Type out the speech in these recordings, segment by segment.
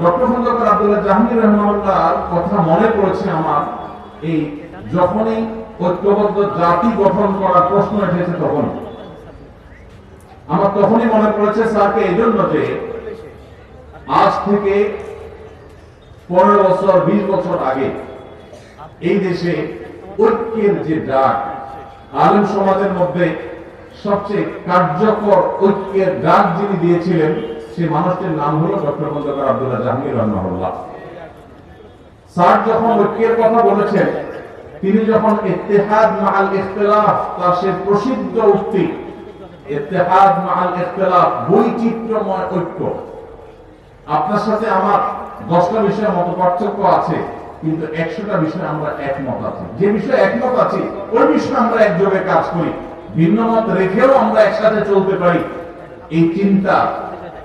Doctor Khandakar Abdullah Jahangir রহমানুল্লাহর কথা মনে পড়েছে আমার, এই যখনই ঐক্যবদ্ধ জাতি গঠন করার প্রশ্ন এসেছে তখনই মনে পড়েছে স্যারকে এই জন্য যে আজ থেকে 15 বছর 20 বছর আগে এই দেশে ঐক্যের যে ডাক, আলেম সমাজের মধ্যে সবচেয়ে কার্যকর ঐক্যের ডাক যিনি দিয়েছিলেন সেই মানুষটির নাম হলো ডক্টর খন্দকার আব্দুল্লাহ জাহাঙ্গীর রহমানুল্লাহ। স্যার যখন ঐক্যের কথা বলেছেন, তিনি যখন ইত্তেহাদ মাআল ইখতিলাফ, তার সে প্রসিদ্ধ উক্তি ইত্তেহাদ মাআল ইখতিলাফ, বৈচিত্র্যময় ঐক্য, আপনার সাথে আমার 10টা বিষয়ে মতপার্থক্য আছে কিন্তু 100টা বিষয়ে আমরা একমত আছি, যে বিষয়ে একমত আছি ওই বিষয়ে আমরা একযোগে কাজ করি, ভিন্ন মত রেখেও আমরা একসাথে চলতে পারি। এই চিন্তা,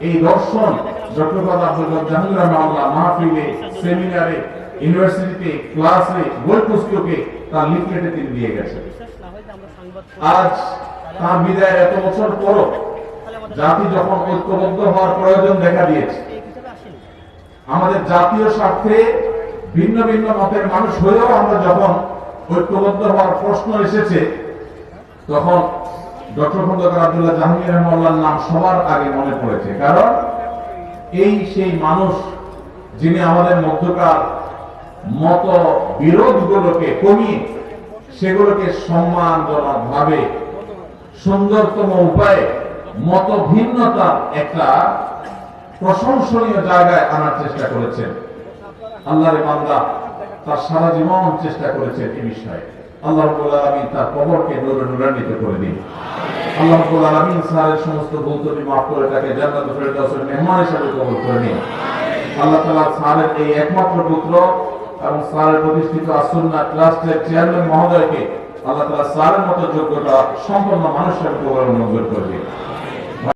এই দর্শন ডক্টর আব্দুল্লাহ জাহাঙ্গীর রহমানুল্লাহ মাহফিলে, সেমিনারে, ইউনিভার্সিটিতে, ক্লাসে, বই পুস্তকে, তার লিফলেটে তিনি দিয়ে গেছেন। আজ তার বিদায়ের এত বছর পরও জাতি যখন ঐক্যবদ্ধ হওয়ার প্রয়োজন দেখা দিয়েছে, আমাদের জাতীয় স্বার্থে ভিন্ন ভিন্ন মতের মানুষ হয়েও আমরা যখন ঐক্যবদ্ধ হওয়ার প্রশ্ন এসেছে, তখন ডক্টর খন্দকার আব্দুল্লাহ জাহাঙ্গীর রহমানুল্লাহর নাম সবার আগে মনে পড়েছে। কারণ এই সেই মানুষ যিনি আমাদের মধ্যকার মত বিরোধগুলোকে কমিয়ে সেগুলোকে সম্মানজনক ভাবে সুন্দরতম উপায়ে মত ভিন্নতার একটা প্রশংসনীয় জায়গায় আনার চেষ্টা করেছেন। আল্লাহর বান্দা তার সারা জীবন চেষ্টা করেছেন এই বিষয়ে। আল্লাহ রাব্বুল আলামিন তার কবরকে নূরে নূরান্বিত করে দিন। আল্লাহ রাব্বুল আলামিন স্যারের সমস্ত ভুল ত্রুটি মাফ করে তাকে জান্নাতুল ফেরদাউসের মেহমান হিসেবে কবুল করে নিন। আল্লাহ তাআলা স্যারের এই একমাত্র পুত্র এবং স্যারের প্রতিষ্ঠিত আসুন্নাহ ট্রাস্টের চেয়ারম্যান মহোদয়কে আল্লাহ তাআলা স্যারের মতো যোগ্যতা সম্পন্ন মানুষ হিসেবে কবরে মঞ্জুর করে দিন।